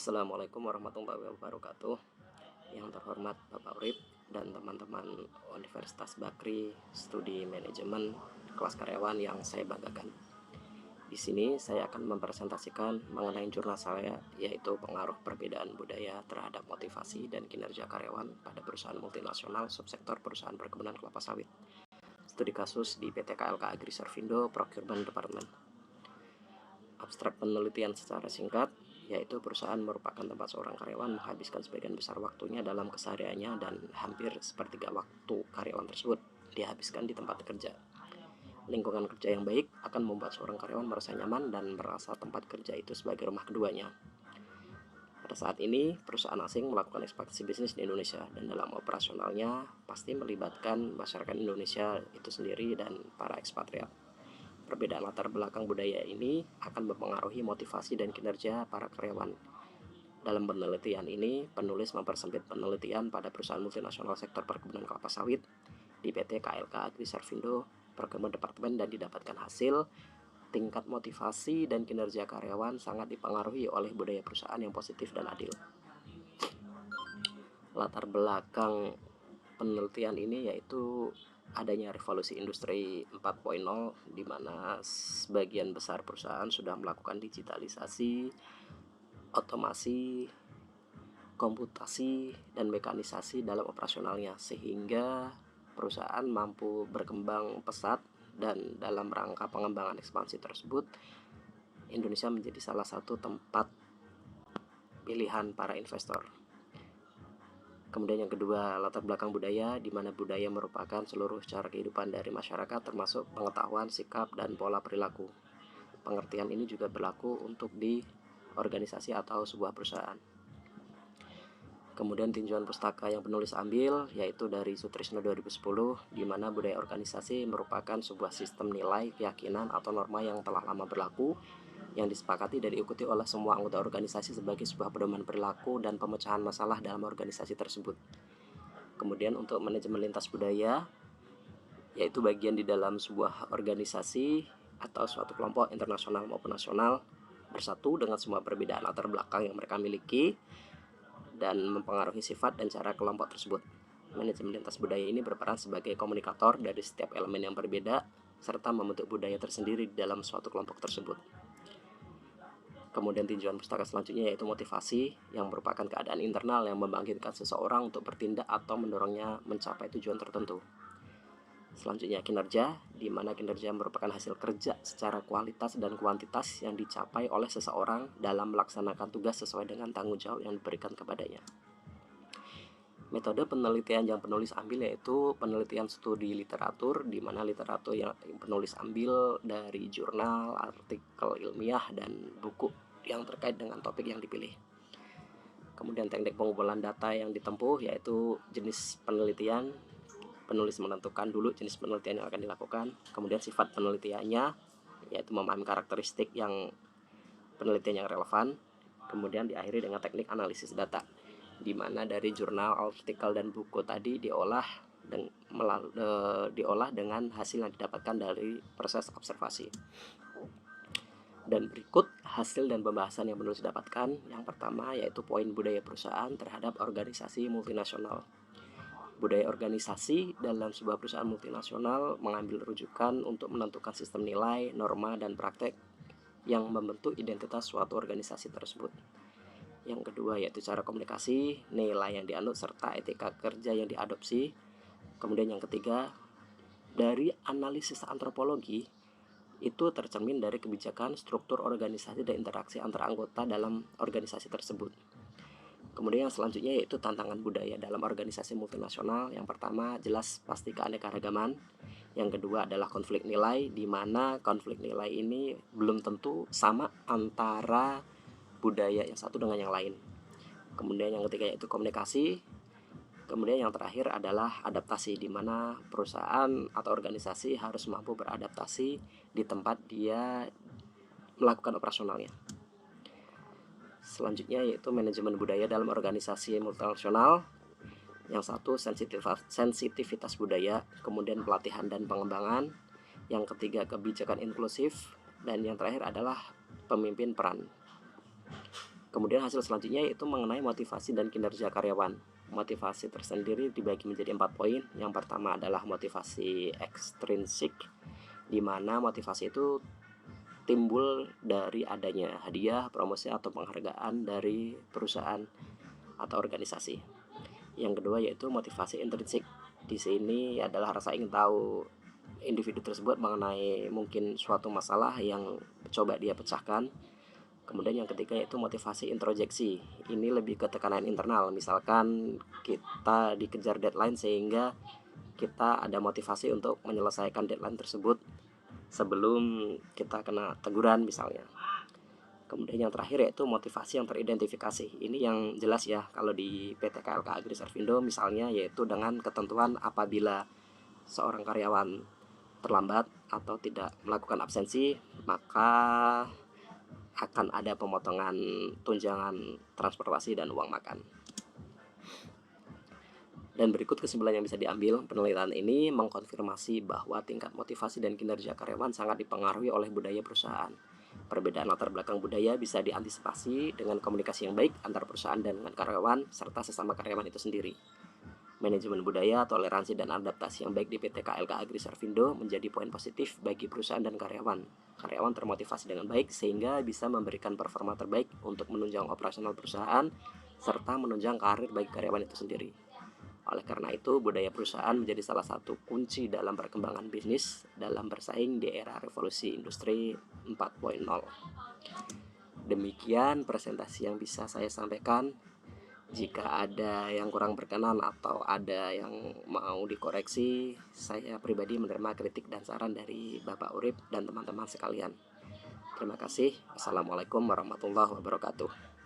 Assalamualaikum warahmatullahi wabarakatuh. Yang terhormat Bapak Urip dan teman-teman Universitas Bakri Studi Manajemen kelas karyawan yang saya banggakan. Di sini saya akan mempresentasikan mengenai jurnal saya, yaitu pengaruh perbedaan budaya terhadap motivasi dan kinerja karyawan pada perusahaan multinasional subsektor perusahaan perkebunan kelapa sawit. Studi kasus di PT KLK Agri Servindo Procurement Department. Abstrak penelitian secara singkat, yaitu perusahaan merupakan tempat seorang karyawan menghabiskan sebagian besar waktunya dalam kesehariannya dan hampir sepertiga waktu karyawan tersebut dihabiskan di tempat kerja. Lingkungan kerja yang baik akan membuat seorang karyawan merasa nyaman dan merasa tempat kerja itu sebagai rumah keduanya. Pada saat ini, perusahaan asing melakukan ekspansi bisnis di Indonesia dan dalam operasionalnya pasti melibatkan masyarakat Indonesia itu sendiri dan para ekspatriat. Perbedaan latar belakang budaya ini akan mempengaruhi motivasi dan kinerja para karyawan. Dalam penelitian ini, penulis mempersempit penelitian pada perusahaan multinasional sektor perkebunan kelapa sawit di PT KLK Agri Servindo Procurement Department dan didapatkan hasil tingkat motivasi dan kinerja karyawan sangat dipengaruhi oleh budaya perusahaan yang positif dan adil. Latar belakang penelitian ini yaitu adanya revolusi industri 4.0 di mana sebagian besar perusahaan sudah melakukan digitalisasi, otomasi, komputasi, dan mekanisasi dalam operasionalnya sehingga perusahaan mampu berkembang pesat, dan dalam rangka pengembangan ekspansi tersebut Indonesia menjadi salah satu tempat pilihan para investor. Kemudian yang kedua, latar belakang budaya, di mana budaya merupakan seluruh cara kehidupan dari masyarakat termasuk pengetahuan, sikap, dan pola perilaku. Pengertian ini juga berlaku untuk di organisasi atau sebuah perusahaan. Kemudian tinjauan pustaka yang penulis ambil yaitu dari Sutrisno 2010, di mana budaya organisasi merupakan sebuah sistem nilai, keyakinan, atau norma yang telah lama berlaku yang disepakati dan diikuti oleh semua anggota organisasi sebagai sebuah pedoman perilaku dan pemecahan masalah dalam organisasi tersebut. Kemudian untuk manajemen lintas budaya, yaitu bagian di dalam sebuah organisasi atau suatu kelompok internasional maupun nasional bersatu dengan semua perbedaan latar belakang yang mereka miliki dan mempengaruhi sifat dan cara kelompok tersebut. Manajemen lintas budaya ini berperan sebagai komunikator dari setiap elemen yang berbeda serta membentuk budaya tersendiri di dalam suatu kelompok tersebut. Kemudian tinjauan pustaka selanjutnya yaitu motivasi, yang merupakan keadaan internal yang membangkitkan seseorang untuk bertindak atau mendorongnya mencapai tujuan tertentu. Selanjutnya kinerja, di mana kinerja merupakan hasil kerja secara kualitas dan kuantitas yang dicapai oleh seseorang dalam melaksanakan tugas sesuai dengan tanggung jawab yang diberikan kepadanya. Metode penelitian yang penulis ambil yaitu penelitian studi literatur, di mana literatur yang penulis ambil dari jurnal, artikel ilmiah, dan buku yang terkait dengan topik yang dipilih. Kemudian teknik pengumpulan data yang ditempuh yaitu jenis penelitian. Penulis menentukan dulu jenis penelitian yang akan dilakukan, kemudian sifat penelitiannya yaitu memahami karakteristik yang penelitian yang relevan, kemudian diakhiri dengan teknik analisis data, di mana dari jurnal, artikel, dan buku tadi diolah dengan hasil yang didapatkan dari proses observasi. Dan berikut hasil dan pembahasan yang penulis dapatkan. Yang pertama yaitu poin budaya perusahaan terhadap organisasi multinasional. Budaya organisasi dalam sebuah perusahaan multinasional mengambil rujukan untuk menentukan sistem nilai, norma, dan praktek yang membentuk identitas suatu organisasi tersebut. Yang kedua yaitu cara komunikasi, nilai yang dianut, serta etika kerja yang diadopsi. Kemudian yang ketiga, dari analisis antropologi itu tercermin dari kebijakan, struktur organisasi, dan interaksi antar anggota dalam organisasi tersebut. Kemudian yang selanjutnya yaitu tantangan budaya dalam organisasi multinasional. Yang pertama jelas pasti keanekaragaman. Yang kedua adalah konflik nilai, di mana konflik nilai ini belum tentu sama antara budaya yang satu dengan yang lain. Kemudian yang ketiga yaitu komunikasi. Kemudian yang terakhir adalah adaptasi, di mana perusahaan atau organisasi harus mampu beradaptasi di tempat dia melakukan operasionalnya. Selanjutnya yaitu manajemen budaya dalam organisasi multinasional. Yang satu sensitivitas budaya, kemudian pelatihan dan pengembangan. Yang ketiga kebijakan inklusif, dan yang terakhir adalah pemimpin peran. Kemudian hasil selanjutnya yaitu mengenai motivasi dan kinerja karyawan. Motivasi tersendiri dibagi menjadi 4 poin. Yang pertama adalah motivasi ekstrinsik, di mana motivasi itu timbul dari adanya hadiah, promosi, atau penghargaan dari perusahaan atau organisasi. Yang kedua yaitu motivasi intrinsik. Di sini adalah rasa ingin tahu individu tersebut mengenai mungkin suatu masalah yang coba dia pecahkan. Kemudian yang ketiga yaitu motivasi introjeksi. Ini lebih ke tekanan internal. Misalkan kita dikejar deadline sehingga kita ada motivasi untuk menyelesaikan deadline tersebut sebelum kita kena teguran misalnya. Kemudian yang terakhir yaitu motivasi yang teridentifikasi. Ini yang jelas ya kalau di PT KLK Agri Servindo misalnya, yaitu dengan ketentuan apabila seorang karyawan terlambat atau tidak melakukan absensi, maka akan ada pemotongan tunjangan transportasi dan uang makan. Dan berikut kesimpulan yang bisa diambil. Penelitian ini mengkonfirmasi bahwa tingkat motivasi dan kinerja karyawan sangat dipengaruhi oleh budaya perusahaan. Perbedaan latar belakang budaya bisa diantisipasi dengan komunikasi yang baik antar perusahaan dan dengan karyawan, serta sesama karyawan itu sendiri. Manajemen budaya, toleransi, dan adaptasi yang baik di PT KLK Agri Servindo menjadi poin positif bagi perusahaan dan karyawan. Karyawan termotivasi dengan baik sehingga bisa memberikan performa terbaik untuk menunjang operasional perusahaan serta menunjang karir bagi karyawan itu sendiri. Oleh karena itu, budaya perusahaan menjadi salah satu kunci dalam perkembangan bisnis dalam bersaing di era revolusi industri 4.0. Demikian presentasi yang bisa saya sampaikan. Jika ada yang kurang berkenan atau ada yang mau dikoreksi, saya pribadi menerima kritik dan saran dari Bapak Urip dan teman-teman sekalian. Terima kasih. Assalamualaikum warahmatullahi wabarakatuh.